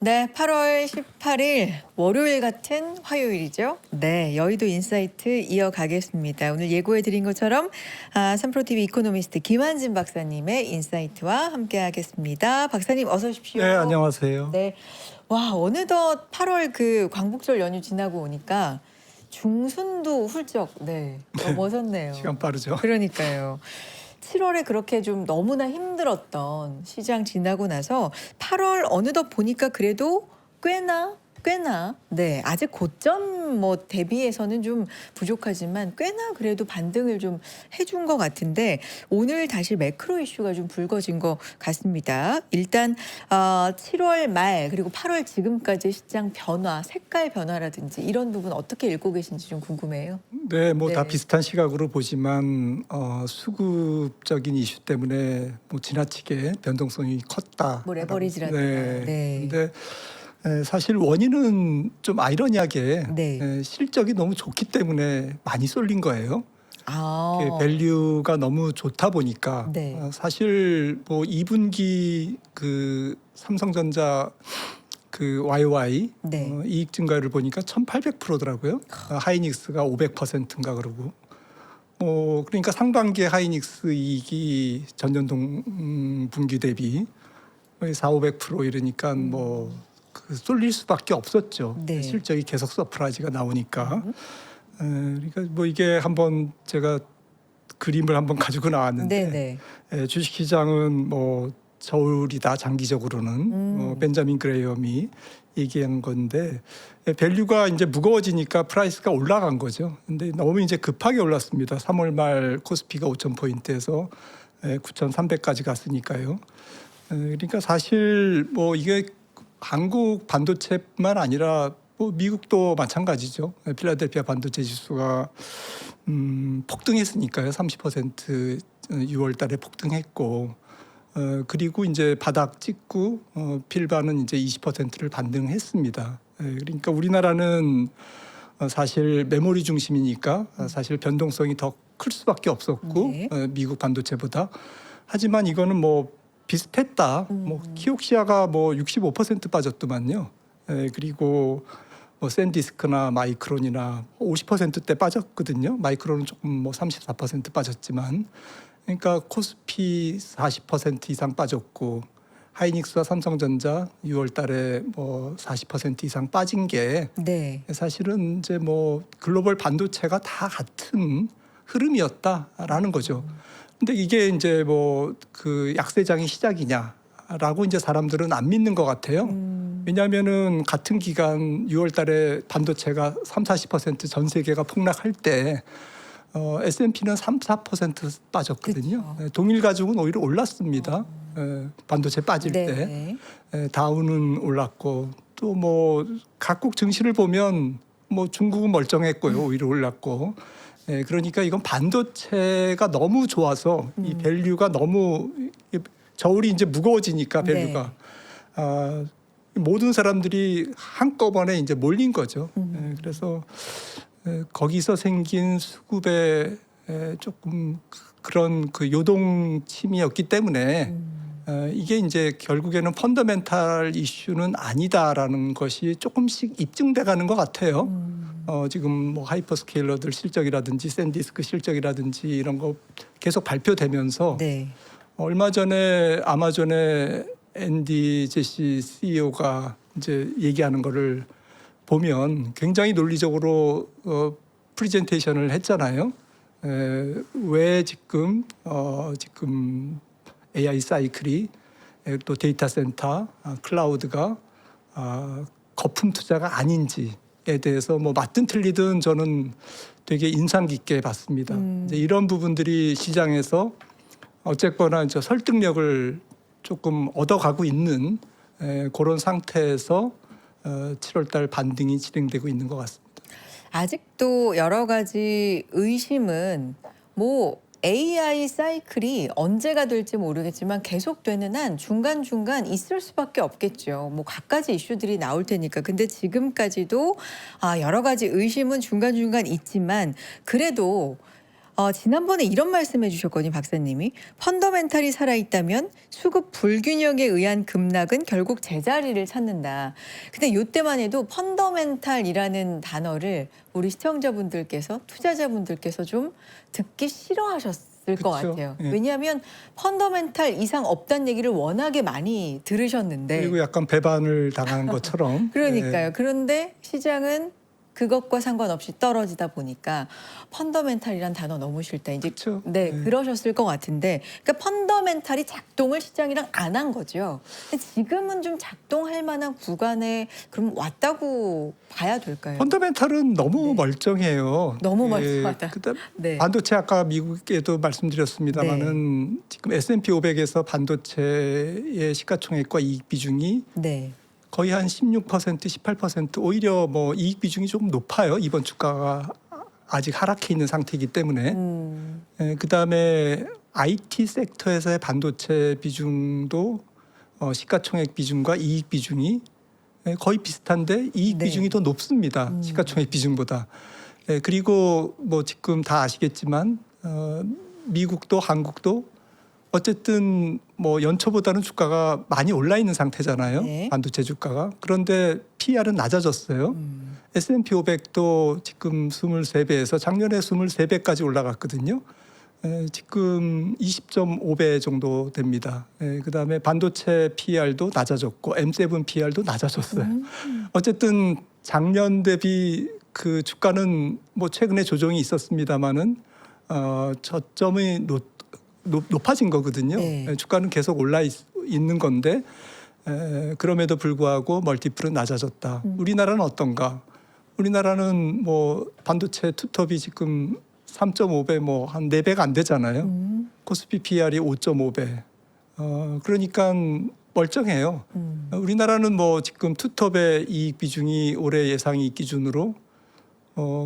네, 8월 18일 월요일 같은 화요일이죠. 네, 여의도 인사이트 이어가겠습니다. 오늘 예고해 드린 것처럼 삼프로TV 이코노미스트 김한진 박사님의 인사이트와 함께하겠습니다. 박사님 어서 오십시오. 네, 안녕하세요. 네, 와 어느덧 8월 그 광복절 연휴 지나고 오니까 중순도 훌쩍 넘어섰네요. 시간 빠르죠. 그러니까요. 7월에 그렇게 좀 너무나 힘들었던 시장 지나고 나서 8월 어느덧 보니까 그래도 꽤나 아직 고점 대비해서는 좀 부족하지만 꽤나 그래도 반등을 좀 해준 것 같은데 오늘 다시 매크로 이슈가 좀 불거진 것 같습니다. 일단 7월 말 그리고 8월 지금까지 시장 변화, 색깔 변화라든지 이런 부분 어떻게 읽고 계신지 좀 궁금해요. 네, 다 네. 비슷한 시각으로 보지만 수급적인 이슈 때문에 지나치게 변동성이 컸다. 레버리지라든가. 네. 근데 사실 원인은 좀 아이러니하게 네. 실적이 너무 좋기 때문에 많이 쏠린 거예요. 밸류가 너무 좋다 보니까 네. 사실 2분기 그 삼성전자 그 YY 네. 이익 증가를 보니까 1,800%더라고요. 하이닉스가 500%인가 그러고. 그러니까 상반기에 하이닉스 이익이 전년 분기 대비 400~500% 이러니까 그 쏠릴 수밖에 없었죠. 네. 실적이 계속 서프라이즈가 나오니까. 그러니까 이게 한번 제가 그림을 한번 가지고 나왔는데 주식시장은 저울이다 장기적으로는 벤자민 그레이엄이 얘기한 건데 밸류가 이제 무거워지니까 프라이스가 올라간 거죠. 근데 너무 이제 급하게 올랐습니다. 3월 말 코스피가 5,000포인트에서 9,300까지 갔으니까요. 그러니까 사실 이게 한국 반도체뿐만 아니라 미국도 마찬가지죠. 필라델피아 반도체 지수가 폭등했으니까요. 30% 6월 달에 폭등했고 그리고 이제 바닥 찍고 필바는 이제 20%를 반등했습니다. 그러니까 우리나라는 사실 메모리 중심이니까 사실 변동성이 더 클 수밖에 없었고 미국 반도체보다. 하지만 이거는 비슷했다. 키옥시아가 65% 빠졌더만요. 그리고 샌디스크나 마이크론이나 50%대 빠졌거든요. 마이크론은 조금 34% 빠졌지만, 그러니까 코스피 40% 이상 빠졌고 하이닉스와 삼성전자 6월달에 40% 이상 빠진 게 사실은 이제 글로벌 반도체가 다 같은 흐름이었다라는 거죠. 근데 이게 이제 그 약세장의 시작이냐라고 이제 사람들은 안 믿는 것 같아요. 왜냐하면은 같은 기간 6월달에 반도체가 30~40% 전 세계가 폭락할 때 S&P는 3~4% 빠졌거든요. 동일 가죽은 오히려 올랐습니다. 반도체 빠질 때 다우는 올랐고 또 각국 증시를 보면 중국은 멀쩡했고요. 오히려 올랐고. 그러니까 이건 반도체가 너무 좋아서 이 밸류가 너무 저울이 이제 무거워지니까 밸류가 모든 사람들이 한꺼번에 이제 몰린 거죠. 그래서 거기서 생긴 수급의 조금 그런 그 요동침이었기 때문에 이게 이제 결국에는 펀더멘탈 이슈는 아니다라는 것이 조금씩 입증돼 가는 것 같아요. 지금 하이퍼스케일러들 실적이라든지 샌디스크 실적이라든지 이런 거 계속 발표되면서 얼마 전에 아마존의 앤디 제시 CEO가 이제 얘기하는 거를 보면 굉장히 논리적으로 프리젠테이션을 했잖아요. 왜 지금 AI 사이클이 또 데이터 센터, 클라우드가 거품 투자가 아닌지에 대해서 맞든 틀리든 저는 되게 인상 깊게 봤습니다. 이제 이런 부분들이 시장에서 어쨌거나 이제 설득력을 조금 얻어가고 있는 그런 상태에서 7월달 반등이 진행되고 있는 것 같습니다. 아직도 여러 가지 의심은 AI 사이클이 언제가 될지 모르겠지만 계속되는 한 중간중간 있을 수밖에 없겠죠. 갖가지 이슈들이 나올 테니까. 근데 지금까지도 여러 가지 의심은 중간중간 있지만 그래도 지난번에 이런 말씀해 주셨거든요, 박사님이. 펀더멘탈이 살아있다면 수급 불균형에 의한 급락은 결국 제자리를 찾는다. 근데 이때만 해도 펀더멘탈이라는 단어를 우리 시청자분들께서, 투자자분들께서 좀 듣기 싫어하셨을 것 그쵸. 같아요. 예. 왜냐하면 펀더멘탈 이상 없다는 얘기를 워낙에 많이 들으셨는데. 그리고 약간 배반을 당한 것처럼. 그러니까요. 그런데 시장은 그것과 상관없이 떨어지다 보니까 펀더멘탈이란 단어 너무 싫다. 이제 그렇죠. 네, 네. 그러셨을 것 같은데, 그러니까 펀더멘탈이 작동을 시장이랑 안 한 거죠. 근데 지금은 좀 작동할 만한 구간에 그럼 왔다고 봐야 될까요? 펀더멘탈은 너무 네. 멀쩡해요. 너무 멀쩡하다. 그다음 네. 반도체 아까 미국에도 말씀드렸습니다마는 지금 S&P 500에서 반도체의 시가총액과 이익 비중이 네. 거의 한 16%, 18% 오히려 뭐 이익 비중이 조금 높아요. 이번 주가가 아직 하락해 있는 상태이기 때문에. 그다음에 IT 섹터에서의 반도체 비중도 시가총액 비중과 이익 비중이 거의 비슷한데 이익 네. 비중이 더 높습니다. 시가총액 비중보다. 그리고 뭐 지금 다 아시겠지만 미국도 한국도 어쨌든 뭐 연초보다는 주가가 많이 올라 있는 상태잖아요. 네. 반도체 주가가. 그런데 PR은 낮아졌어요. S&P 500도 지금 23배에서 작년에 23배까지 올라갔거든요. 지금 20.5배 정도 됩니다. 그다음에 반도체 PR도 낮아졌고 M7 PR도 낮아졌어요. 어쨌든 작년 대비 그 주가는 뭐 최근에 조정이 있었습니다마는 저점이 높아진 거거든요. 네. 주가는 계속 올라 있는 건데 그럼에도 불구하고 멀티플은 낮아졌다. 우리나라는 어떤가? 우리나라는 뭐 반도체 투톱이 지금 3.5배 뭐 한 4배가 안 되잖아요. 코스피 PR이 5.5배. 그러니까 멀쩡해요. 우리나라는 뭐 지금 투톱의 이익 비중이 올해 예상이 기준으로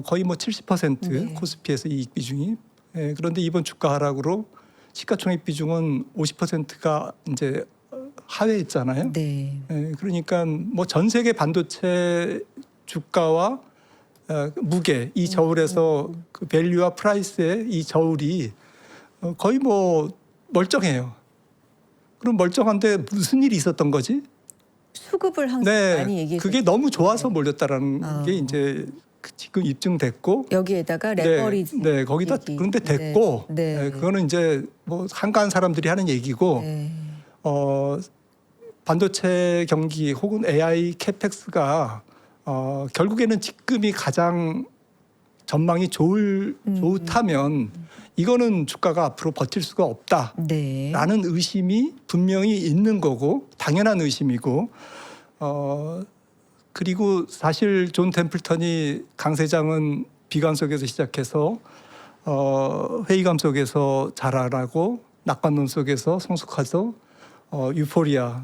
거의 뭐 70% 네. 코스피에서 이익 비중이. 그런데 이번 주가 하락으로 시가총액 비중은 50%가 이제 하회했잖아요. 네. 그러니까 뭐 전 세계 반도체 주가와 무게 이 저울에서 그 밸류와 프라이스의 이 저울이 거의 뭐 멀쩡해요. 그럼 멀쩡한데 무슨 일이 있었던 거지? 수급을 항상 많이 얘기해 그게 너무 좋아서 몰렸다라는 아. 게 이제 지금 입증됐고 여기에다가 레버리지. 네, 거기다 얘기. 그런데 됐고 네. 그거는 이제 뭐 한가한 사람들이 하는 얘기고 네. 반도체 경기 혹은 AI 캐펙스가 결국에는 지금이 가장 전망이 좋다면 이거는 주가가 앞으로 버틸 수가 없다라는 네. 의심이 분명히 있는 거고 당연한 의심이고 그리고 사실 존 템플턴이 강 세장은 비관 속에서 시작해서 회의감 속에서 자라라고 낙관론 속에서 성숙해서 유포리아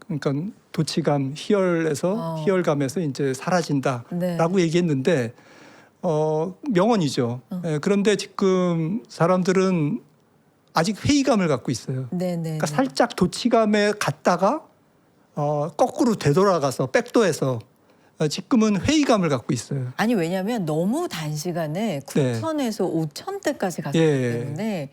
그러니까 도치감 희열감에서 이제 사라진다라고 네. 얘기했는데 명언이죠. 그런데 지금 사람들은 아직 회의감을 갖고 있어요. 네. 네. 그러니까 살짝 도치감에 갔다가 거꾸로 되돌아가서 백도에서 지금은 회의감을 갖고 있어요. 아니 왜냐하면 너무 단시간에 9천에서 5천대까지 갔기 예. 때문에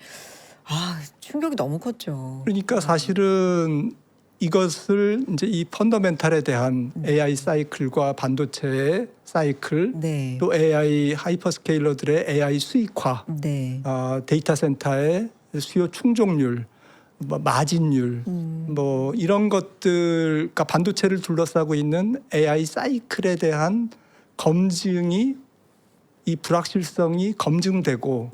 충격이 너무 컸죠. 그러니까 사실은 이것을 이제 이 펀더멘탈에 대한 AI 사이클과 반도체의 사이클 네. 또 AI 하이퍼스케일러들의 AI 수익화 네. 데이터 센터의 수요 충족률 뭐 마진율 뭐 이런 것들 그러니까 반도체를 둘러싸고 있는 AI 사이클에 대한 검증이 이 불확실성이 검증되고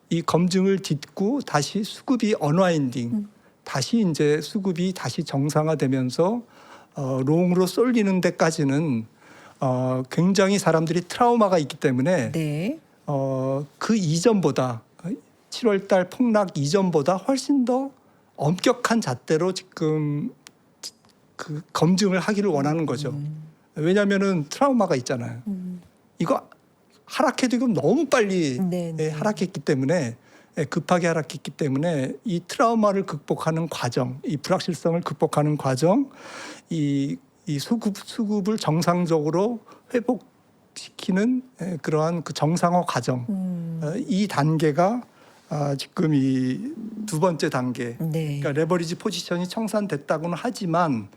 이 검증을 딛고 다시 수급이 언와인딩 다시 이제 수급이 다시 정상화되면서 롱으로 쏠리는 데까지는 굉장히 사람들이 트라우마가 있기 때문에 네. 그 이전보다 7월 달 폭락 이전보다 훨씬 더 엄격한 잣대로 지금 그 검증을 하기를 원하는 거죠. 왜냐하면은 트라우마가 있잖아요. 이거 하락해도 이거 너무 빨리 네, 네. 하락했기 때문에 급하게 하락했기 때문에 이 트라우마를 극복하는 과정, 이 불확실성을 극복하는 과정, 이 수급을 정상적으로 회복시키는 그러한 그 정상화 과정 이 단계가 지금 이 두 번째 단계 네. 그러니까 레버리지 포지션이 청산됐다고는 하지만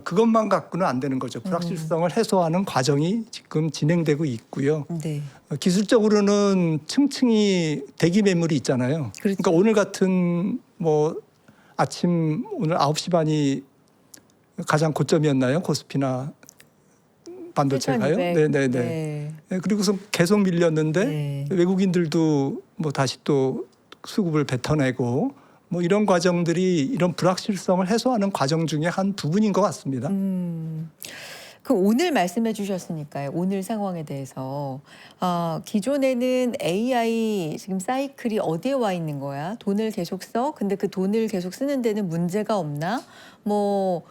그것만 갖고는 안 되는 거죠. 불확실성을 해소하는 과정이 지금 진행되고 있고요. 네. 기술적으로는 층층이 대기 매물이 있잖아요. 그렇죠. 그러니까 오늘 같은 뭐 아침 오늘 9시 반이 가장 고점이었나요? 코스피나 반도체가요? 7,200. 네네네. 네. 그리고서 계속 밀렸는데 네. 외국인들도 뭐 다시 또 수급을 뱉어내고 뭐 이런 과정들이 이런 불확실성을 해소하는 과정 중에 한 부분인 것 같습니다. 그 오늘 말씀해 주셨으니까요. 오늘 상황에 대해서 기존에는 AI 지금 사이클이 어디에 와 있는 거야? 돈을 계속 써. 근데 그 돈을 계속 쓰는 데는 문제가 없나? 뭐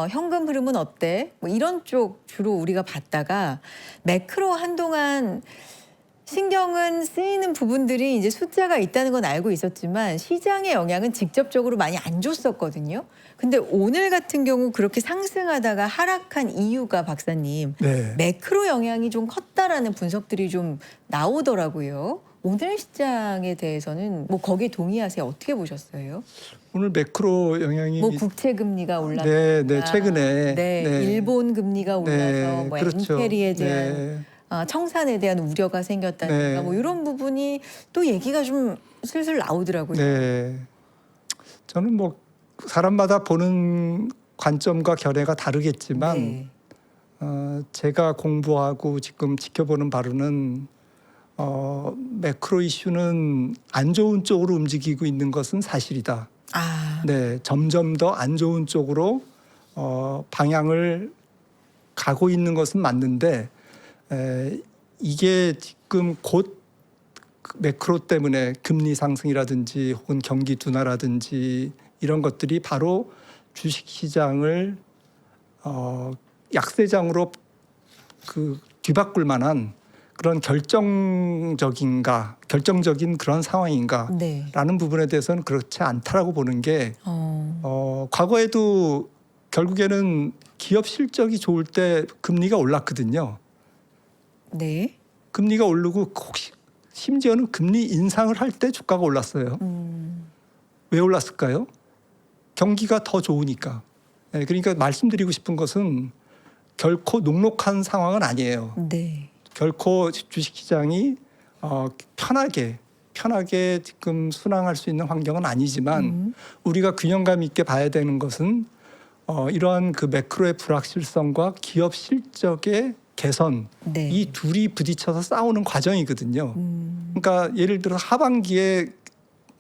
현금 흐름은 어때? 뭐 이런 쪽 주로 우리가 봤다가 매크로 한동안 신경은 쓰이는 부분들이 이제 숫자가 있다는 건 알고 있었지만 시장의 영향은 직접적으로 많이 안 줬었거든요. 근데 오늘 같은 경우 그렇게 상승하다가 하락한 이유가 박사님 네. 매크로 영향이 좀 컸다라는 분석들이 좀 나오더라고요. 오늘 시장에 대해서는 뭐 거기에 동의하세요? 어떻게 보셨어요? 오늘 매크로 영향이 뭐 국채 금리가 올랐다. 네, 네, 최근에 네, 네. 일본 금리가 올라서 네, 뭐 그렇죠. 엔페리에 대한 네. 청산에 대한 우려가 생겼다든가 네. 뭐 이런 부분이 또 얘기가 좀 슬슬 나오더라고요. 네. 저는 뭐 사람마다 보는 관점과 견해가 다르겠지만 네. 제가 공부하고 지금 지켜보는 바로는 매크로 이슈는 안 좋은 쪽으로 움직이고 있는 것은 사실이다. 네, 점점 더 안 좋은 쪽으로 방향을 가고 있는 것은 맞는데 이게 지금 곧 매크로 때문에 금리 상승이라든지 혹은 경기 둔화라든지 이런 것들이 바로 주식시장을 약세장으로 그 뒤바꿀 만한 그런 결정적인 그런 상황인가라는 네. 부분에 대해서는 그렇지 않다라고 보는 게 과거에도 결국에는 기업 실적이 좋을 때 금리가 올랐거든요. 네. 금리가 오르고 혹시 심지어는 금리 인상을 할 때 주가가 올랐어요. 왜 올랐을까요? 경기가 더 좋으니까. 네, 그러니까 말씀드리고 싶은 것은 결코 녹록한 상황은 아니에요. 네. 결코 주식시장이 편하게 지금 순항할 수 있는 환경은 아니지만 우리가 균형감 있게 봐야 되는 것은 이러한 그 매크로의 불확실성과 기업 실적의 개선 네. 이 둘이 부딪혀서 싸우는 과정이거든요. 그러니까 예를 들어 하반기에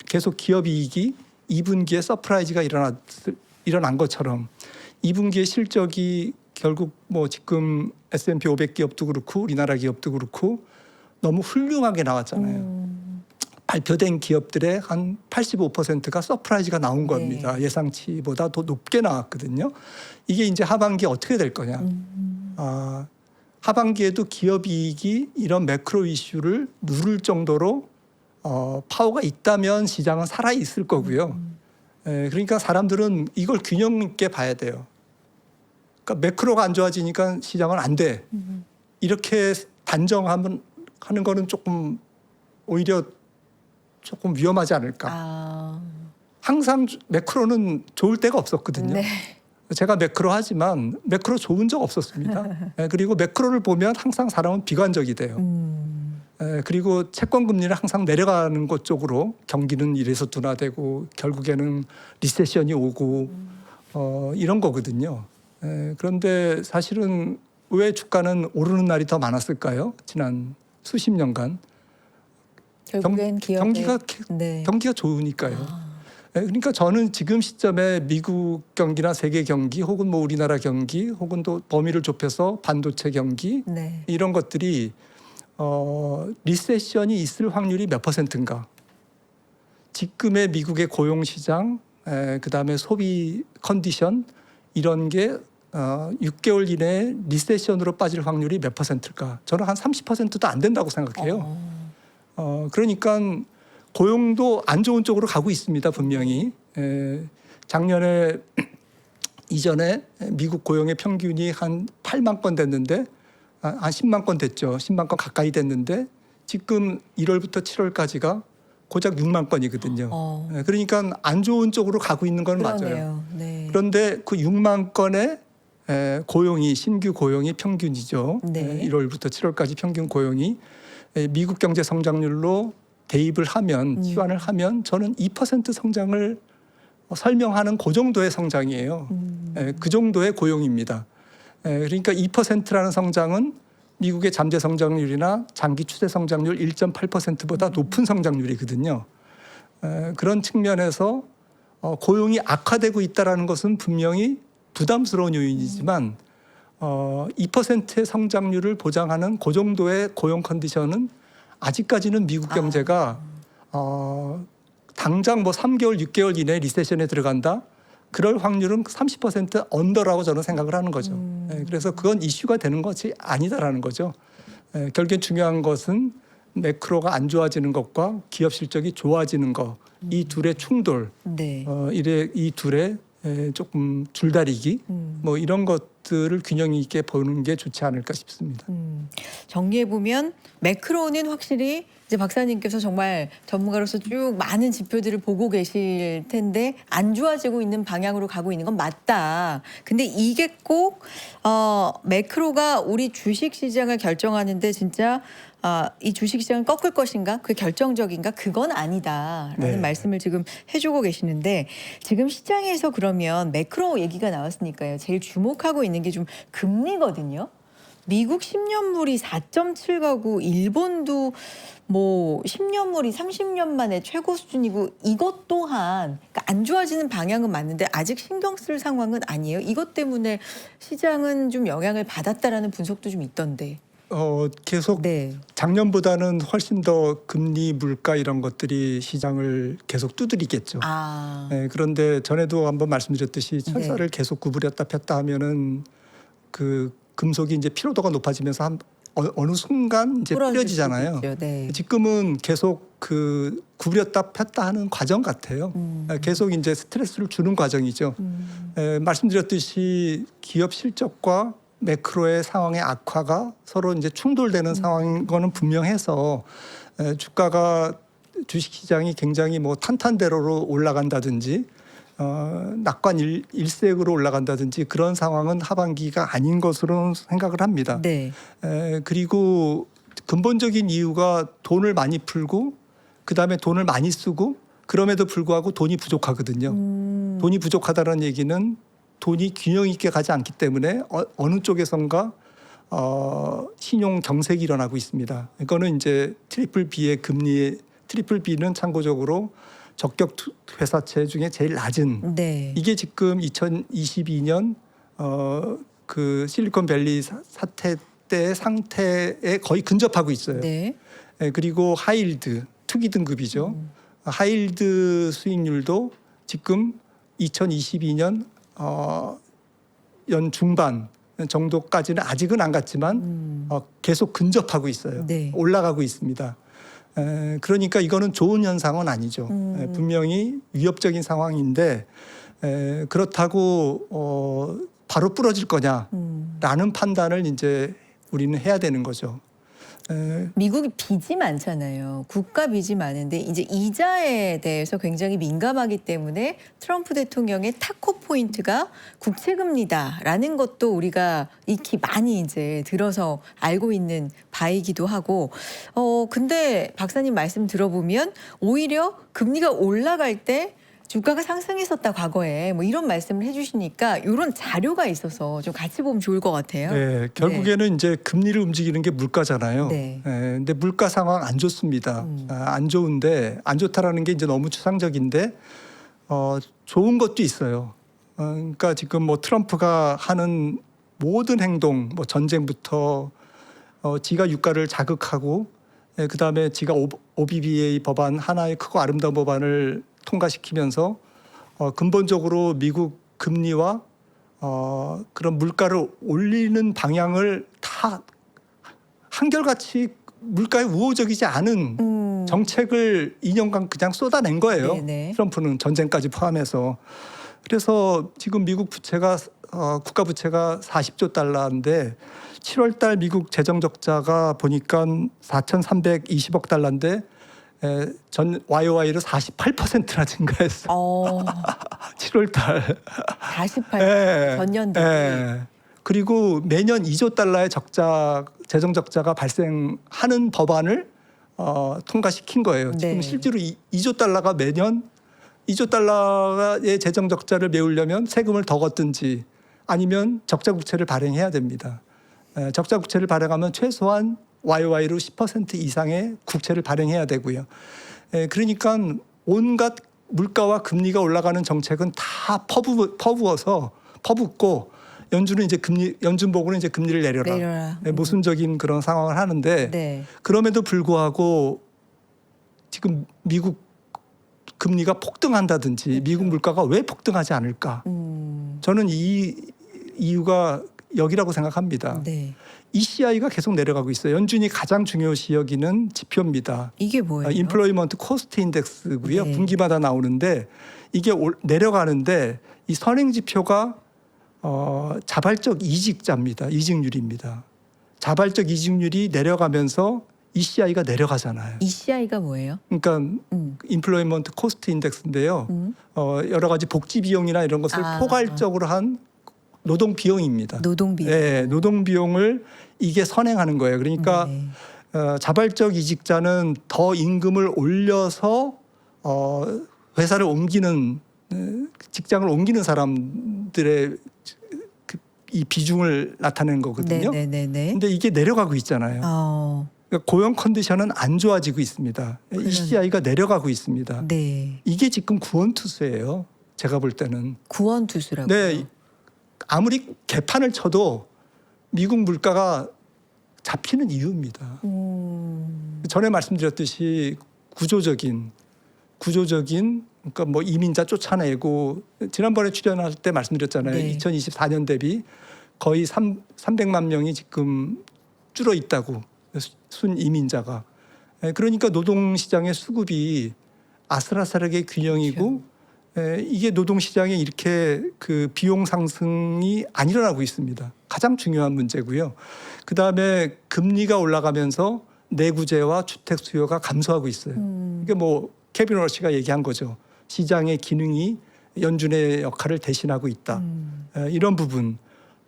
계속 기업 이익이 2분기에 서프라이즈가 일어난 것처럼 2분기에 실적이 결국 뭐 지금 S&P 500 기업도 그렇고 우리나라 기업도 그렇고 너무 훌륭하게 나왔잖아요. 발표된 기업들의 한 85%가 서프라이즈가 나온 겁니다. 네. 예상치보다 더 높게 나왔거든요. 이게 이제 하반기에 어떻게 될 거냐. 하반기에도 기업 이익이 이런 매크로 이슈를 누를 정도로 파워가 있다면 시장은 살아 있을 거고요. 그러니까 사람들은 이걸 균형 있게 봐야 돼요. 그러니까 매크로가 안 좋아지니까 시장은 안 돼. 이렇게 단정하는 거는 조금 오히려 조금 위험하지 않을까. 항상 매크로는 좋을 때가 없었거든요. 네. 제가 매크로 하지만 매크로 좋은 적 없었습니다. 그리고 매크로를 보면 항상 사람은 비관적이 돼요. 그리고 채권 금리를 항상 내려가는 것 쪽으로 경기는 이래서 둔화되고 결국에는 리세션이 오고 이런 거거든요. 그런데 사실은 왜 주가는 오르는 날이 더 많았을까요? 지난 수십 년간 결국엔 경기가 네. 경기가 좋으니까요. 그러니까 저는 지금 시점에 미국 경기나 세계 경기 혹은 뭐 우리나라 경기 혹은 또 범위를 좁혀서 반도체 경기 네. 이런 것들이 리세션이 있을 확률이 몇 %인가? 지금의 미국의 고용 시장, 그다음에 소비 컨디션 이런 게 6개월 이내에 리세션으로 빠질 확률이 몇 %일까? 저는 한 30%도 안 된다고 생각해요. 그러니까 고용도 안 좋은 쪽으로 가고 있습니다. 분명히. 작년에 이전에 미국 고용의 평균이 한 8만 건 됐는데 한 10만 건 됐죠. 10만 건 가까이 됐는데 지금 1월부터 7월까지가 고작 6만 건이거든요. 그러니까 안 좋은 쪽으로 가고 있는 건 맞아요. 그러네요. 네. 그런데 그 6만 건의 고용이 신규 고용이 평균이죠. 네. 1월부터 7월까지 평균 고용이 미국 경제 성장률로 대입을 하면 치환을 하면 저는 2% 성장을 설명하는 그 정도의 성장이에요. 그 정도의 고용입니다. 그러니까 2%라는 성장은 미국의 잠재 성장률이나 장기 추세 성장률 1.8%보다 높은 성장률이거든요. 그런 측면에서 고용이 악화되고 있다는 것은 분명히 부담스러운 요인이지만 2%의 성장률을 보장하는 그 정도의 고용 컨디션은 아직까지는 미국 경제가 당장 뭐 3개월, 6개월 이내에 리세션에 들어간다. 그럴 확률은 30% 언더라고 저는 생각을 하는 거죠. 그래서 그건 이슈가 되는 것이 아니다라는 거죠. 결국엔 중요한 것은 매크로가 안 좋아지는 것과 기업 실적이 좋아지는 것, 이 둘의 충돌, 네. 이 둘의 조금 줄다리기, 뭐 이런 것들을 균형 있게 보는 게 좋지 않을까 싶습니다. 정리해 보면 매크로는 확실히 이제 박사님께서 정말 전문가로서 쭉 많은 지표들을 보고 계실 텐데 안 좋아지고 있는 방향으로 가고 있는 건 맞다. 근데 이게 꼭 매크로가 우리 주식 시장을 결정하는데 진짜 이 주식 시장을 꺾을 것인가? 그게 결정적인가? 그건 아니다라는 네. 말씀을 지금 해주고 계시는데 지금 시장에서 그러면 매크로 얘기가 나왔으니까요. 제일 주목하고 있는 게 좀 금리거든요. 미국 10년물이 4.7 가고 일본도 뭐 10년물이 30년 만에 최고 수준이고 이것 또한 그러니까 안 좋아지는 방향은 맞는데 아직 신경 쓸 상황은 아니에요. 이것 때문에 시장은 좀 영향을 받았다라는 분석도 좀 있던데. 계속 네. 작년보다는 훨씬 더 금리, 물가 이런 것들이 시장을 계속 두드리겠죠. 그런데 전에도 한번 말씀드렸듯이 철사를 계속 구부렸다 폈다 하면은 그 금속이 이제 피로도가 높아지면서 어느 순간 이제 뿌려지잖아요. 네. 지금은 계속 그 구부렸다 폈다 하는 과정 같아요. 계속 이제 스트레스를 주는 과정이죠. 말씀드렸듯이 기업 실적과 매크로의 상황의 악화가 서로 이제 충돌되는 상황인 거는 분명해서 주가가 주식시장이 굉장히 뭐 탄탄대로로 올라간다든지 낙관 일색으로 올라간다든지 그런 상황은 하반기가 아닌 것으로 생각을 합니다. 네. 그리고 근본적인 이유가 돈을 많이 풀고 그다음에 돈을 많이 쓰고 그럼에도 불구하고 돈이 부족하거든요. 돈이 부족하다는 얘기는 돈이 균형 있게 가지 않기 때문에 어느 쪽에선가 신용 경색이 일어나고 있습니다. 이거는 이제 트리플 B의 금리, 트리플 B는 참고적으로 적격 회사채 중에 제일 낮은 이게 지금 2022년 그 실리콘밸리 사태 때의 상태에 거의 근접하고 있어요. 그리고 하이힐드 투기 등급이죠. 하이힐드 수익률도 지금 2022년 연 중반 정도까지는 아직은 안 갔지만 계속 근접하고 있어요. 올라가고 있습니다. 그러니까 이거는 좋은 현상은 아니죠. 분명히 위협적인 상황인데 그렇다고 바로 부러질 거냐라는 판단을 이제 우리는 해야 되는 거죠. 미국이 빚이 많잖아요. 국가 빚이 많은데 이제 이자에 대해서 굉장히 민감하기 때문에 트럼프 대통령의 타코 포인트가 국채금리다라는 것도 우리가 익히 많이 이제 들어서 알고 있는 바이기도 하고 근데 박사님 말씀 들어보면 오히려 금리가 올라갈 때 주가가 상승했었다 과거에 뭐 이런 말씀을 해주시니까 이런 자료가 있어서 좀 같이 보면 좋을 것 같아요. 네, 결국에는 이제 금리를 움직이는 게 물가잖아요. 근데 물가 상황 안 좋습니다. 안 좋은데 안 좋다라는 게 이제 너무 추상적인데 좋은 것도 있어요. 그러니까 지금 뭐 트럼프가 하는 모든 행동, 뭐 전쟁부터 지가 유가를 자극하고 그다음에 지가 OBBA 법안 하나의 크고 아름다운 법안을 통과시키면서 근본적으로 미국 금리와 그런 물가를 올리는 방향을 다 한결같이 물가에 우호적이지 않은 정책을 2년간 그냥 쏟아낸 거예요. 트럼프는 전쟁까지 포함해서. 그래서 지금 미국 부채가 국가 부채가 40조 달러인데 7월 달 미국 재정 적자가 보니까 4,320억 달러인데 전 YOY로 48%나 증가했어. 7월 달. 48 전년 대비. 그리고 매년 2조 달러의 재정 적자가 발생하는 법안을 통과시킨 거예요. 지금 네. 실제로 2조 달러가 매년 2조 달러의 재정 적자를 메우려면 세금을 더 걷든지 아니면 적자 국채를 발행해야 됩니다. 적자 국채를 발행하면 최소한 YOY로 10% 이상의 국채를 발행해야 되고요. 그러니까 온갖 물가와 금리가 올라가는 정책은 다 퍼붓고 연준은 이제 연준 보고는 이제 금리를 내려라. 모순적인 그런 상황을 하는데 네. 그럼에도 불구하고 지금 미국 금리가 폭등한다든지 그렇죠. 미국 물가가 왜 폭등하지 않을까? 저는 이 이유가 여기라고 생각합니다. 네. ECI가 계속 내려가고 있어요. 연준이 가장 중요시 여기는 지표입니다. 이게 뭐예요? 인플로이먼트 코스트 인덱스고요. 네. 분기마다 나오는데 이게 내려가는데 이 선행 지표가 자발적 이직자입니다. 이직률입니다. 자발적 이직률이 내려가면서 ECI가 내려가잖아요. ECI가 뭐예요? 그러니까 인플로이먼트 코스트 인덱스인데요. 여러 가지 복지 비용이나 이런 것을 포괄적으로 한 노동 비용입니다. 노동 비용. 네, 노동 비용을 이게 선행하는 거예요. 그러니까 네. 자발적 이직자는 더 임금을 올려서 회사를 옮기는 직장을 옮기는 사람들의 이 비중을 나타내는 거거든요. 네네네. 근데 이게 내려가고 있잖아요. 그러니까 고용 컨디션은 안 좋아지고 있습니다. ECI가 내려가고 있습니다. 네. 이게 지금 구원투수예요. 제가 볼 때는. 구원투수라고요? 네. 아무리 개판을 쳐도 미국 물가가 잡히는 이유입니다. 전에 말씀드렸듯이 구조적인 그러니까 뭐 이민자 쫓아내고 지난번에 출연할 때 말씀드렸잖아요. 네. 2024년 대비 거의 300만 명이 지금 줄어 있다고 순 이민자가. 그러니까 노동시장의 수급이 아슬아슬하게 균형이고 이게 노동시장에 이렇게 그 비용 상승이 안 일어나고 있습니다. 가장 중요한 문제고요. 그 다음에 금리가 올라가면서 내구재와 주택 수요가 감소하고 있어요. 이게 뭐 케빈 러시가 얘기한 거죠. 시장의 기능이 연준의 역할을 대신하고 있다. 이런 부분.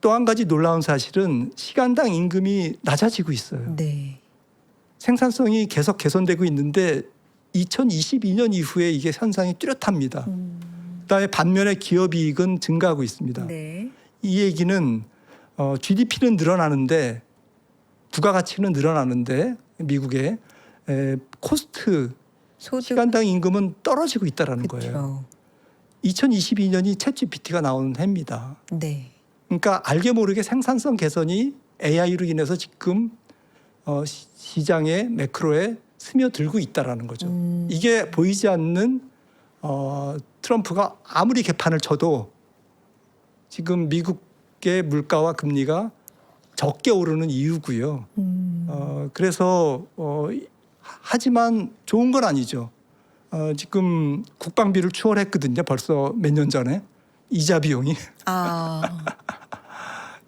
또 한 가지 놀라운 사실은 시간당 임금이 낮아지고 있어요. 네. 생산성이 계속 개선되고 있는데 2022년 이후에 이게 현상이 뚜렷합니다. 그다음에 반면에 기업이익은 증가하고 있습니다. 네. 이 얘기는 GDP는 늘어나는데 부가가치는 늘어나는데 미국의 코스트 소득. 시간당 임금은 떨어지고 있다라는 그쵸. 거예요. 2022년이 챗GPT가 나온 해입니다. 네. 그러니까 알게 모르게 생산성 개선이 AI로 인해서 지금 시장의 매크로에 스며들고 있다라는 거죠. 이게 보이지 않는 트럼프가 아무리 개판을 쳐도 지금 미국의 물가와 금리가 적게 오르는 이유고요. 그래서 하지만 좋은 건 아니죠. 지금 국방비를 추월했거든요. 벌써 몇 년 전에 이자 비용이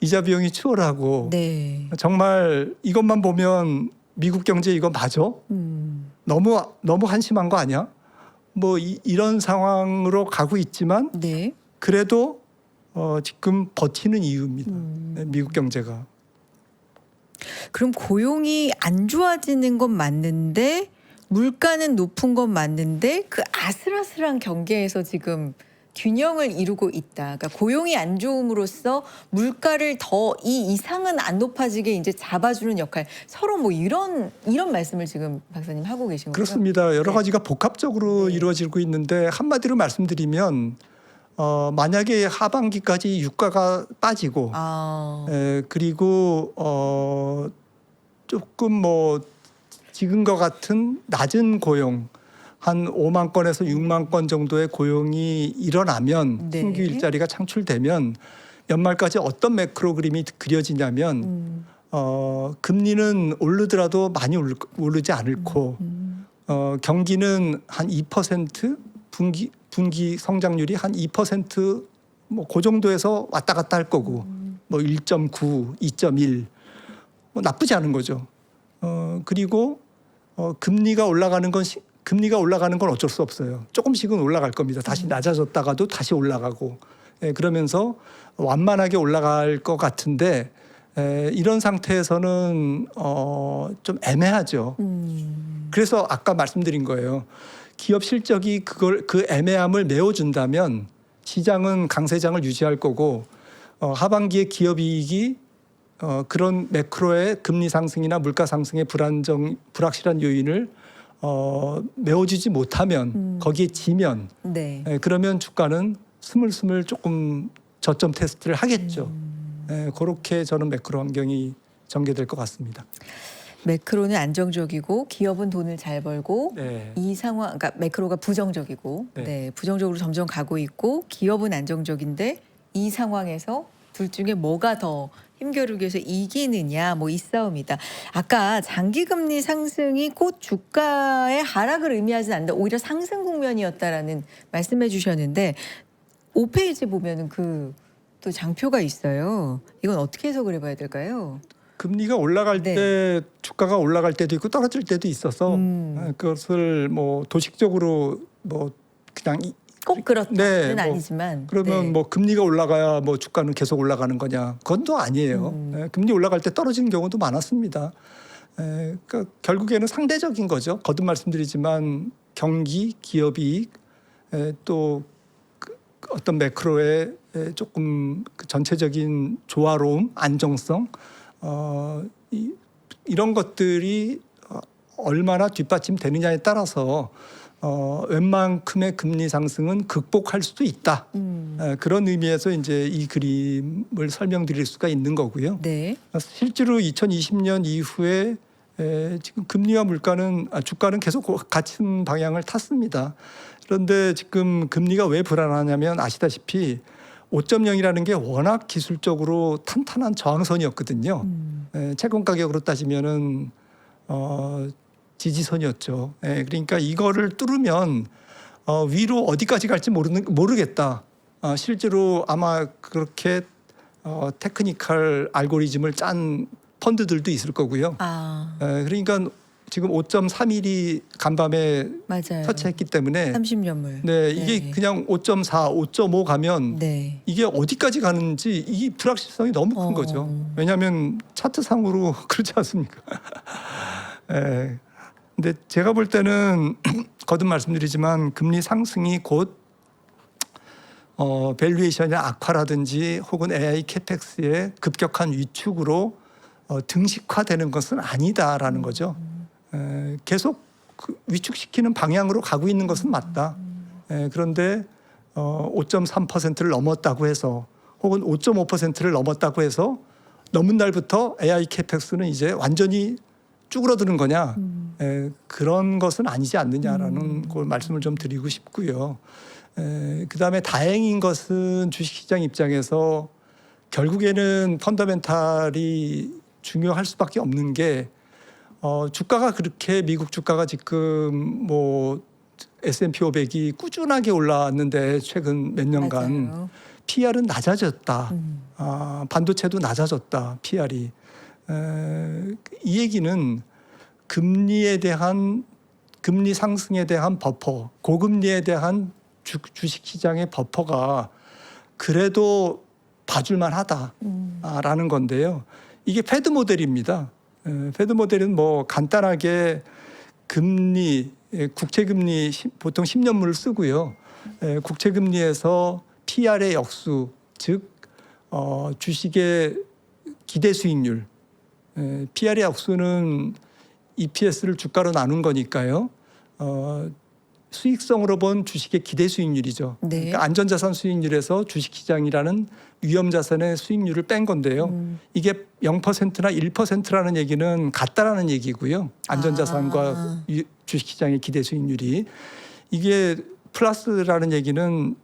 이자 비용이 추월하고 네. 정말 이것만 보면 미국 경제 이거 맞아? 너무 한심한 거 아니야? 뭐 이런 상황으로 가고 있지만 네. 그래도 지금 버티는 이유입니다. 미국 경제가. 그럼 고용이 안 좋아지는 건 맞는데 물가는 높은 건 맞는데 그 아슬아슬한 경계에서 지금 균형을 이루고 있다. 그러니까 고용이 안 좋음으로써 물가를 더 이 이상은 안 높아지게 이제 잡아주는 역할. 서로 뭐 이런 말씀을 지금 박사님 하고 계신 거죠? 그렇습니다. 여러 네. 가지가 복합적으로 네. 이루어지고 있는데 한마디로 말씀드리면 만약에 하반기까지 유가가 빠지고 그리고 조금 뭐 지금과 같은 낮은 고용 한 5만 건에서 6만 건 정도의 고용이 일어나면 네. 신규 일자리가 창출되면 연말까지 어떤 매크로 그림이 그려지냐면 금리는 오르더라도 많이 오르지 않고 경기는 한 2% 분기 성장률이 한 2% 뭐 그 정도에서 왔다 갔다 할 거고 뭐 1.9, 2.1 뭐 나쁘지 않은 거죠. 그리고 금리가 올라가는 건 어쩔 수 없어요. 조금씩은 올라갈 겁니다. 다시 낮아졌다가도 다시 올라가고 그러면서 완만하게 올라갈 것 같은데 이런 상태에서는 좀 애매하죠. 그래서 아까 말씀드린 거예요. 기업 실적이 그 애매함을 메워준다면 시장은 강세장을 유지할 거고 하반기에 기업 이익이 그런 매크로의 금리 상승이나 물가 상승의 불확실한 요인을 메워주지 못하면 거기에 지면 네. 그러면 주가는 스물스물 조금 저점 테스트를 하겠죠. 그렇게 저는 매크로 환경이 전개될 것 같습니다. 매크로는 안정적이고 기업은 돈을 잘 벌고 네. 이 상황, 그러니까 매크로가 부정적이고 네. 네, 부정적으로 점점 가고 있고 기업은 안정적인데 이 상황에서 둘 중에 뭐가 더 힘겨루기 위해서 이기느냐 뭐 이 싸움이다. 아까 장기금리 상승이 곧 주가의 하락을 의미하지 않는다. 오히려 상승 국면이었다라는 말씀해 주셨는데 5페이지 보면은 그 또 장표가 있어요. 이건 어떻게 해석을 해봐야 될까요? 금리가 올라갈 네. 때 주가가 올라갈 때도 있고 떨어질 때도 있어서 그것을 뭐 도식적으로 뭐 그냥 꼭 그렇다는 네, 뭐 아니지만 그러면 네. 뭐 금리가 올라가야 뭐 주가는 계속 올라가는 거냐? 그건 또 아니에요. 금리 올라갈 때 떨어지는 경우도 많았습니다. 그러니까 결국에는 상대적인 거죠. 거듭 말씀드리지만 경기, 기업이익, 또 어떤 매크로의 조금 그 전체적인 조화로움, 안정성, 이런 것들이 얼마나 뒷받침되느냐에 따라서 웬만큼의 금리 상승은 극복할 수도 있다. 그런 의미에서 이제 이 그림을 설명드릴 수가 있는 거고요. 네. 실제로 2020년 이후에 지금 금리와 주가는 계속 같은 방향을 탔습니다. 그런데 지금 금리가 왜 불안하냐면 아시다시피 5.0이라는 게 워낙 기술적으로 탄탄한 저항선이었거든요. 채권 가격으로 따지면은 지지선이었죠. 그러니까 이거를 뚫으면 위로 어디까지 갈지 모르겠다. 실제로 아마 그렇게 테크니컬 알고리즘을 짠 펀드들도 있을 거고요. 그러니까 지금 5.31이 간밤에 맞아요. 터치했기 때문에 30년물. 네, 이게 그냥 5.4, 5.5 가면 네. 이게 어디까지 가는지 이 불확실성이 너무 큰 거죠. 왜냐하면 차트상으로 그렇지 않습니까? 근데 제가 볼 때는 거듭 말씀드리지만 금리 상승이 곧 밸류에이션의 악화라든지 혹은 AI 캐펙스의 급격한 위축으로 등식화되는 것은 아니다라는 거죠. 계속 위축시키는 방향으로 가고 있는 것은 맞다. 그런데 5.3%를 넘었다고 해서 혹은 5.5%를 넘었다고 해서 넘은 날부터 AI 캐펙스는 이제 완전히 쭈그러드는 거냐? 그런 것은 아니지 않느냐라는 그 말씀을 좀 드리고 싶고요. 그다음에 다행인 것은 주식시장 입장에서 결국에는 펀더멘탈이 중요할 수밖에 없는 게 주가가 그렇게 미국 주가가 지금 뭐 S&P 500이 꾸준하게 올라왔는데 최근 몇 년간 맞아요. PR은 낮아졌다. 반도체도 낮아졌다. PR이. 이 얘기는 금리 상승에 대한 버퍼, 고금리에 대한 주식시장의 버퍼가 그래도 봐줄만 하다라는 건데요. 이게 패드 모델입니다. 패드 모델은 뭐 간단하게 금리, 국채금리 보통 10년물을 쓰고요. 국채금리에서 PR의 역수, 즉 주식의 기대 수익률, PR의 역수는 EPS를 주가로 나눈 거니까요. 수익성으로 본 주식의 기대 수익률이죠. 네. 그러니까 안전자산 수익률에서 주식시장이라는 위험자산의 수익률을 뺀 건데요. 이게 0%나 1%라는 얘기는 같다라는 얘기고요. 안전자산과 주식시장의 기대 수익률이. 이게 플러스라는 얘기는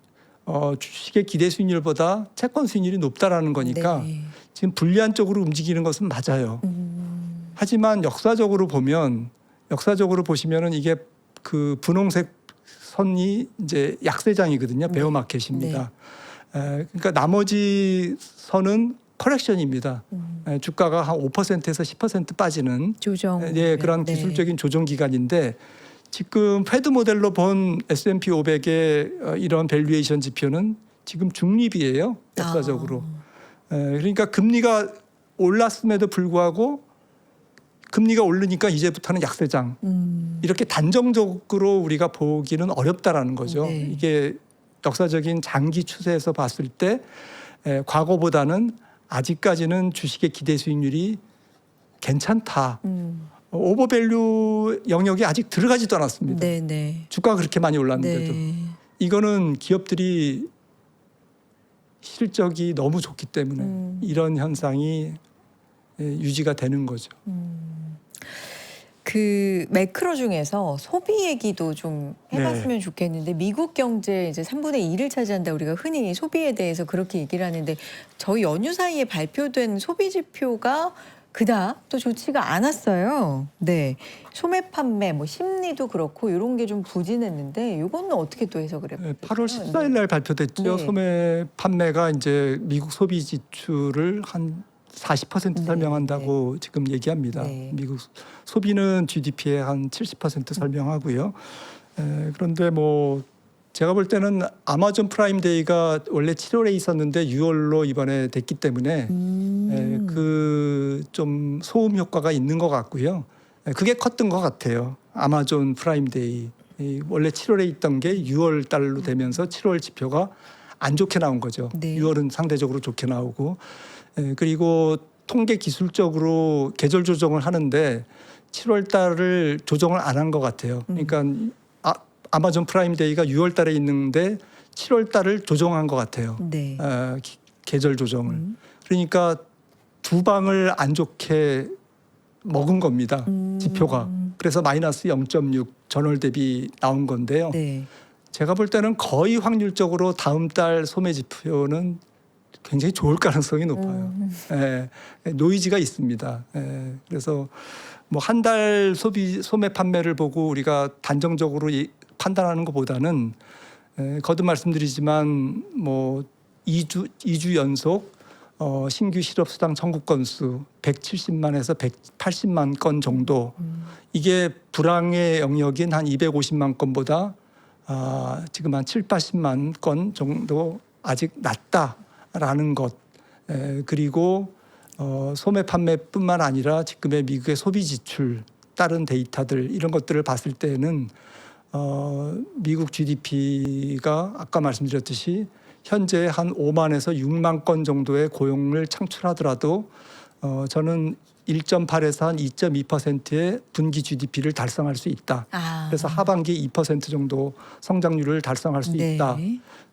주식의 기대 수익률보다 채권 수익률이 높다라는 거니까 네. 지금 불리한 쪽으로 움직이는 것은 맞아요. 하지만 역사적으로 보시면은 이게 그 분홍색 선이 이제 약세장이거든요. 베어 마켓입니다. 그러니까 나머지 선은 커렉션입니다. 주가가 한 5%에서 10% 빠지는 조정. 예, 그런 네. 기술적인 조정 기간인데 지금 패드 모델로 본 S&P 500의 이런 밸류에이션 지표는 지금 중립이에요. 역사적으로. 그러니까 금리가 올랐음에도 불구하고 금리가 오르니까 이제부터는 약세장. 이렇게 단정적으로 우리가 보기는 어렵다라는 거죠. 네. 이게 역사적인 장기 추세에서 봤을 때 과거보다는 아직까지는 주식의 기대 수익률이 괜찮다. 오버밸류 영역에 아직 들어가지도 않았습니다. 네네. 주가가 그렇게 많이 올랐는데도. 네. 이거는 기업들이 실적이 너무 좋기 때문에 이런 현상이 유지가 되는 거죠. 그 매크로 중에서 소비 얘기도 좀 해봤으면 좋겠는데 미국 경제 이제 3분의 2를 차지한다 우리가 흔히 소비에 대해서 그렇게 얘기를 하는데 저희 연휴 사이에 발표된 소비 지표가 그닥 또 좋지가 않았어요. 네, 소매 판매, 뭐 심리도 그렇고 이런 게 좀 부진했는데 이거는 어떻게 또 해석을 해볼까요? 8월 14일 날 발표됐죠. 네. 소매 판매가 이제 미국 소비 지출을 한 40% 네, 설명한다고 지금 얘기합니다. 네. 미국 소비는 GDP의 한 70% 설명하고요. 그런데 뭐 제가 볼 때는 아마존 프라임 데이가 원래 7월에 있었는데 6월로 이번에 됐기 때문에 그 좀 소음 효과가 있는 것 같고요. 그게 컸던 것 같아요. 아마존 프라임 데이 원래 7월에 있던 게 6월 달로 되면서 7월 지표가 안 좋게 나온 거죠. 네. 6월은 상대적으로 좋게 나오고 그리고 통계 기술적으로 계절 조정을 하는데 7월 달을 조정을 안 한 것 같아요. 그러니까 아마존 프라임 데이가 6월 달에 있는데 7월 달을 조정한 것 같아요. 네. 계절 조정을. 그러니까 두 방을 안 좋게 먹은 겁니다. 지표가. 그래서 마이너스 0.6 전월 대비 나온 건데요. 네. 제가 볼 때는 거의 확률적으로 다음 달 소매 지표는 굉장히 좋을 가능성이 높아요. 노이즈가 있습니다. 그래서 뭐 한 달 소매 판매를 보고 우리가 단정적으로 판단하는 것보다는 거듭 말씀드리지만 뭐 2주 연속 신규 실업수당 청구 건수 170만에서 180만 건 정도 이게 불황의 영역인 한 250만 건보다 지금 한 7, 80만 건 정도 아직 낮다라는 것 그리고 소매 판매뿐만 아니라 지금의 미국의 소비 지출 다른 데이터들 이런 것들을 봤을 때는 미국 GDP가 아까 말씀드렸듯이 현재 한 5만에서 6만 건 정도의 고용을 창출하더라도 저는 1.8에서 한 2.2%의 분기 GDP를 달성할 수 있다. 그래서 하반기 2% 정도 성장률을 달성할 수 네. 있다.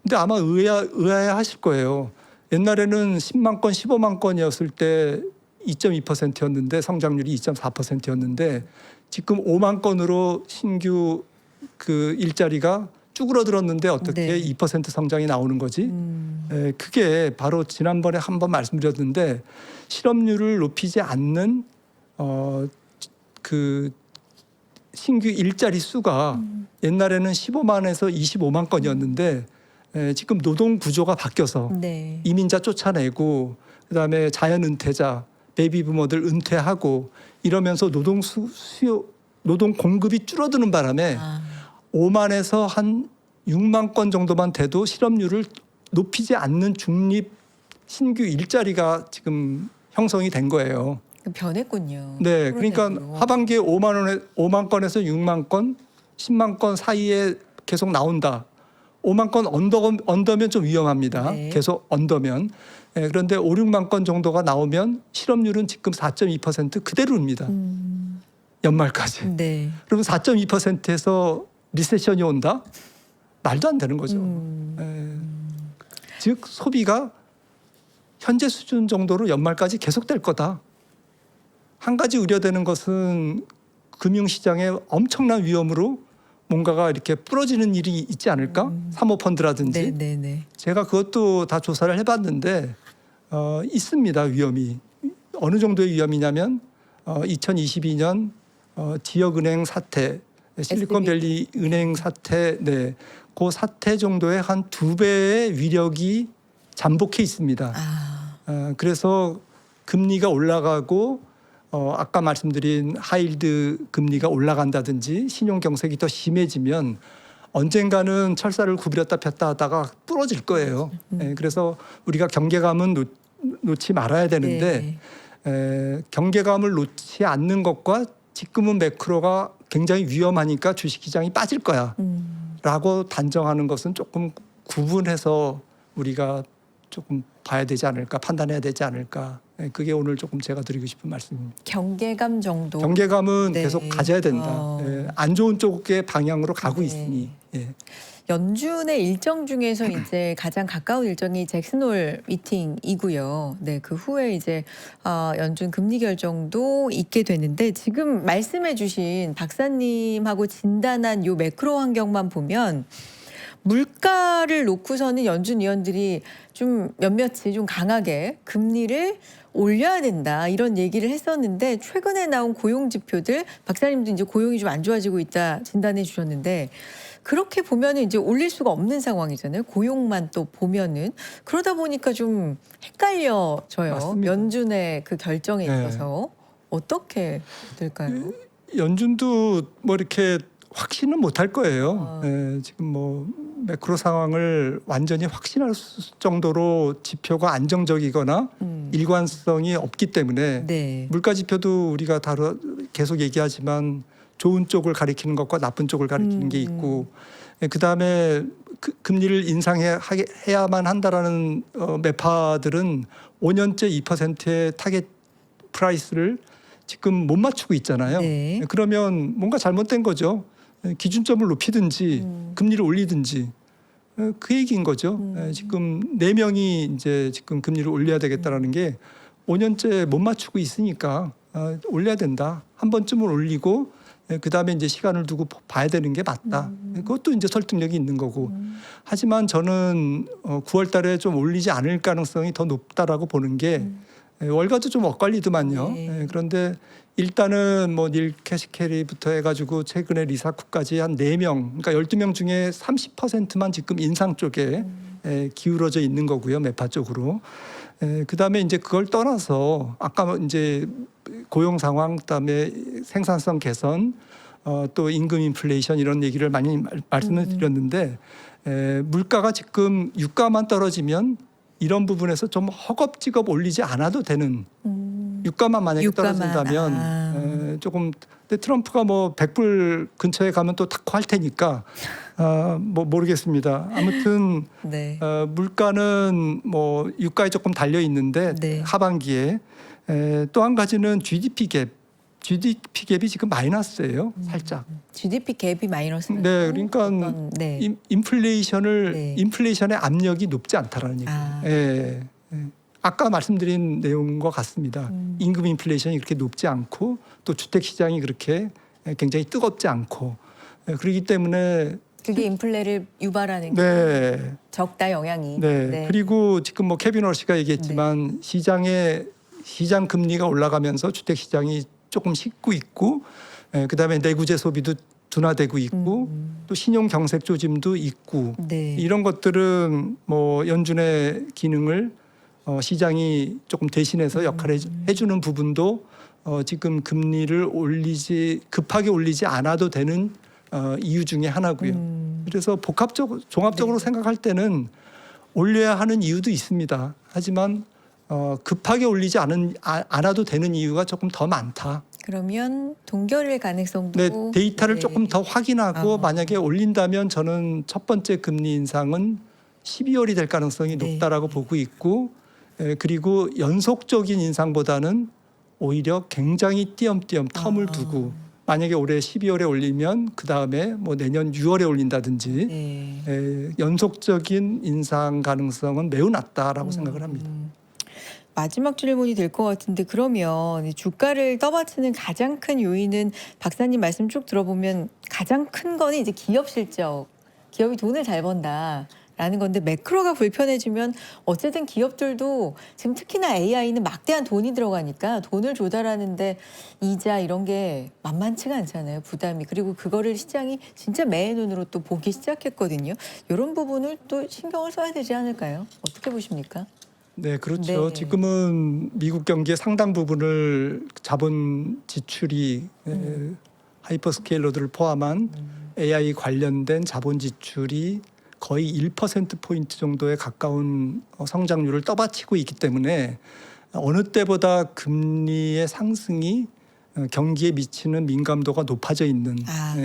근데 아마 의아해하실 거예요. 옛날에는 10만 건, 15만 건이었을 때 2.2%였는데 성장률이 2.4%였는데 지금 5만 건으로 신규 그 일자리가 쭈그러들었는데 어떻게 네. 2% 성장이 나오는 거지? 그게 바로 지난번에 한번 말씀드렸는데 실업률을 높이지 않는 그 신규 일자리 수가 옛날에는 15만에서 25만 건이었는데 지금 노동 구조가 바뀌어서 네. 이민자 쫓아내고 그다음에 자연 은퇴자, 베이비 부모들 은퇴하고 이러면서 노동 공급이 줄어드는 바람에 5만에서 한 6만 건 정도만 돼도 실업률을 높이지 않는 중립 신규 일자리가 지금 형성이 된 거예요. 변했군요. 네, 그러니까 코로나19로. 하반기에 5만 건에서 6만 건, 10만 건 사이에 계속 나온다. 5만 건 언더면 좀 위험합니다. 네. 계속 언더면. 그런데 5, 6만 건 정도가 나오면 실업률은 지금 4.2% 그대로입니다. 연말까지. 네. 그러면 4.2%에서 리세션이 온다? 말도 안 되는 거죠. 즉 소비가 현재 수준 정도로 연말까지 계속될 거다. 한 가지 우려되는 것은 금융시장의 엄청난 위험으로 뭔가가 이렇게 부러지는 일이 있지 않을까? 사모펀드라든지. 네. 제가 그것도 다 조사를 해봤는데 있습니다. 위험이. 어느 정도의 위험이냐면 2022년 지역은행 사태, 실리콘밸리 은행 사태, 그 사태 정도의 한 2배의 위력이 잠복해 있습니다. 그래서 금리가 올라가고 아까 말씀드린 하이힐드 금리가 올라간다든지 신용 경색이 더 심해지면 언젠가는 철사를 구부렸다 폈다 하다가 부러질 거예요. 그래서 우리가 경계감은 놓지 말아야 되는데 경계감을 놓지 않는 것과 지금은 매크로가 굉장히 위험하니까 주식시장이 빠질 거야 라고 단정하는 것은 조금 구분해서 우리가 조금 봐야 되지 않을까, 판단해야 되지 않을까. 그게 오늘 조금 제가 드리고 싶은 말씀입니다. 경계감 정도. 경계감은 네. 계속 가져야 된다. 안 좋은 쪽의 방향으로 가고 네. 있으니. 연준의 일정 중에서 이제 가장 가까운 일정이 잭슨홀 미팅이고요. 네, 그 후에 이제 연준 금리 결정도 있게 되는데 지금 말씀해주신 박사님하고 진단한 요 매크로 환경만 보면 물가를 놓고서는 연준 위원들이 좀 몇몇이 좀 강하게 금리를 올려야 된다 이런 얘기를 했었는데 최근에 나온 고용 지표들 박사님도 이제 고용이 좀 안 좋아지고 있다 진단해 주셨는데 그렇게 보면은 이제 올릴 수가 없는 상황이잖아요. 고용만 또 보면은 그러다 보니까 좀 헷갈려져요. 맞습니다. 연준의 그 결정에 있어서 어떻게 될까요? 연준도 뭐 이렇게 확신은 못 할 거예요. 지금 뭐 매크로 상황을 완전히 확신할 정도로 지표가 안정적이거나 일관성이 없기 때문에 네. 물가 지표도 우리가 계속 얘기하지만 좋은 쪽을 가리키는 것과 나쁜 쪽을 가리키는 게 있고 그다음에 금리를 인상해야만 한다라는 매파들은 5년째 2%의 타겟 프라이스를 지금 못 맞추고 있잖아요. 네. 그러면 뭔가 잘못된 거죠. 기준점을 높이든지 금리를 올리든지 그 얘기인 거죠. 지금 4명이 이제 지금 금리를 올려야 되겠다라는 게 5년째 못 맞추고 있으니까 올려야 된다. 한 번쯤은 올리고 그다음에 이제 시간을 두고 봐야 되는 게 맞다. 그것도 이제 설득력이 있는 거고. 하지만 저는 9월 달에 좀 올리지 않을 가능성이 더 높다라고 보는 게 월가도 좀 엇갈리더만요. 네. 그런데 일단은 뭐 닐 캐시캐리부터 해가지고 최근에 리사쿠까지 한 4명, 그러니까 12명 중에 30%만 지금 인상 쪽에 기울어져 있는 거고요, 매파 쪽으로. 그다음에 이제 그걸 떠나서 아까 이제 고용 상황, 그다음에 생산성 개선, 또 임금 인플레이션 이런 얘기를 많이 말씀을 드렸는데 물가가 지금 유가만 떨어지면 이런 부분에서 좀 허겁지겁 올리지 않아도 되는 유가만 만약에 유가만, 떨어진다면 조금 근데 트럼프가 뭐 100불 근처에 가면 또 탁구 할 테니까 뭐 모르겠습니다. 아무튼 네. 물가는 뭐 유가에 조금 달려 있는데 네. 하반기에 또 한 가지는 GDP 갭이 지금 마이너스예요. 살짝. GDP 갭이 마이너스. 네, 그러니까 네. 인플레이션의 압력이 높지 않다라는 얘기예요. 아까 말씀드린 내용과 같습니다. 임금 인플레이션이 그렇게 높지 않고 또 주택 시장이 그렇게 굉장히 뜨겁지 않고 그렇기 때문에 그게 인플레를 유발하는 네. 적다 영향이. 네. 그리고 지금 뭐 케빈 워시가 얘기했지만 시장 금리가 올라가면서 주택 시장이 조금 식고 있고 그다음에 내구재 소비도 둔화되고 있고 또 신용 경색 조짐도 있고 네. 이런 것들은 뭐 연준의 기능을 시장이 조금 대신해서 역할을 해주는 부분도 지금 금리를 급하게 올리지 않아도 되는 이유 중에 하나고요. 그래서 종합적으로 네. 생각할 때는 올려야 하는 이유도 있습니다. 하지만 급하게 올리지 않아도 되는 이유가 조금 더 많다. 그러면 동결일 가능성도. 네, 데이터를 네. 조금 더 확인하고 만약에 올린다면 저는 첫 번째 금리 인상은 12월이 될 가능성이 네. 높다라고 보고 있고 그리고 연속적인 인상보다는 오히려 굉장히 띄엄띄엄 텀을 두고 만약에 올해 12월에 올리면 그 다음에 뭐 내년 6월에 올린다든지 네. 연속적인 인상 가능성은 매우 낮다라고 생각을 합니다. 마지막 질문이 될 것 같은데 그러면 이 주가를 떠받치는 가장 큰 요인은 박사님 말씀 쭉 들어보면 가장 큰 거는 이제 기업 실적. 기업이 돈을 잘 번다라는 라는 건데 매크로가 불편해지면 어쨌든 기업들도 지금 특히나 AI는 막대한 돈이 들어가니까 돈을 조달하는데 이자 이런 게 만만치가 않잖아요. 부담이. 그리고 그거를 시장이 진짜 매의 눈으로 또 보기 시작했거든요. 이런 부분을 또 신경을 써야 되지 않을까요? 어떻게 보십니까? 네, 그렇죠. 네. 지금은 미국 경기의 상당 부분을 자본 지출이 하이퍼스케일러들을 포함한 AI 관련된 자본 지출이 거의 1%포인트 정도에 가까운 성장률을 떠받치고 있기 때문에 어느 때보다 금리의 상승이 경기에 미치는 민감도가 높아져 있는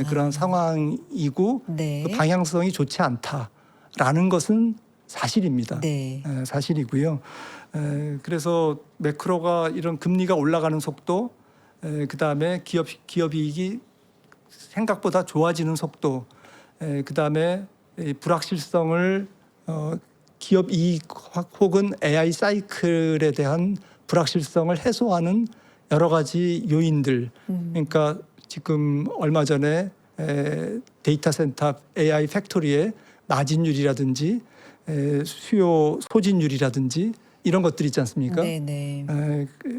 그런 상황이고 네. 그 방향성이 좋지 않다라는 것은 사실입니다. 네. 사실이고요. 그래서 매크로가 이런 금리가 올라가는 속도, 그다음에 기업 이익이 생각보다 좋아지는 속도, 그다음에 불확실성을 기업 이익 혹은 AI 사이클에 대한 불확실성을 해소하는 여러 가지 요인들. 그러니까 지금 얼마 전에 데이터 센터 AI 팩토리의 마진율이라든지 수요 소진율이라든지 이런 것들 있지 않습니까? 네네.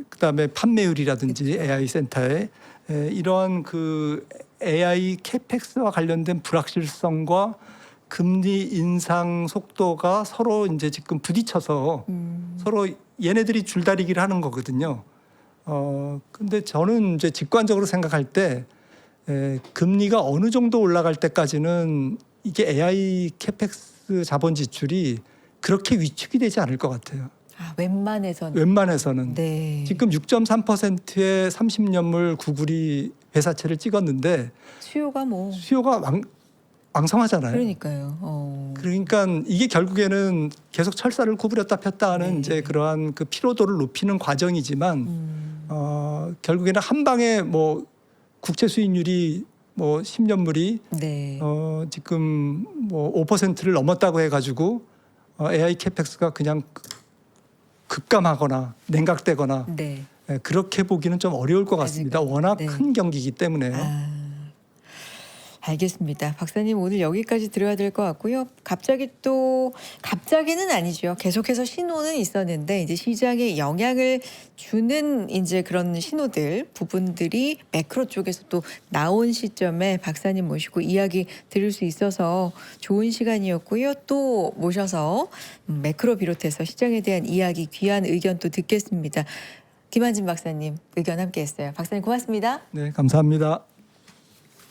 그다음에 판매율이라든지 그쵸. AI 센터에 이러한 그 AI 캐펙스와 관련된 불확실성과 금리 인상 속도가 서로 이제 지금 부딪혀서 서로 얘네들이 줄다리기를 하는 거거든요. 근데 저는 이제 직관적으로 생각할 때 금리가 어느 정도 올라갈 때까지는 이게 AI 캐펙스 자본 지출이 그렇게 위축이 되지 않을 것 같아요. 아, 웬만해서는. 웬만해서는. 네. 지금 6.3%의 30년물 구글이 회사채를 찍었는데 수요가 뭐 수요가 왕성하잖아요. 그러니까요. 그러니까 이게 결국에는 계속 철사를 구부렸다 폈다 하는 네. 이제 그러한 그 피로도를 높이는 과정이지만 결국에는 한 방에 뭐 국채 수익률이 뭐 10년물이 네. 지금 뭐 5%를 넘었다고 해가지고 AI 캐펙스가 그냥 급감하거나 냉각되거나 네. 그렇게 보기는 좀 어려울 것 같습니다. 아직은, 워낙 네. 큰 경기이기 때문에요. 알겠습니다. 박사님 오늘 여기까지 들어야 될 것 같고요. 갑자기는 아니죠. 계속해서 신호는 있었는데 이제 시장에 영향을 주는 이제 그런 신호들 부분들이 매크로 쪽에서 또 나온 시점에 박사님 모시고 이야기 들을 수 있어서 좋은 시간이었고요. 또 모셔서 매크로 비롯해서 시장에 대한 이야기 귀한 의견 또 듣겠습니다. 김한진 박사님 의견 함께했어요. 박사님 고맙습니다. 네, 감사합니다.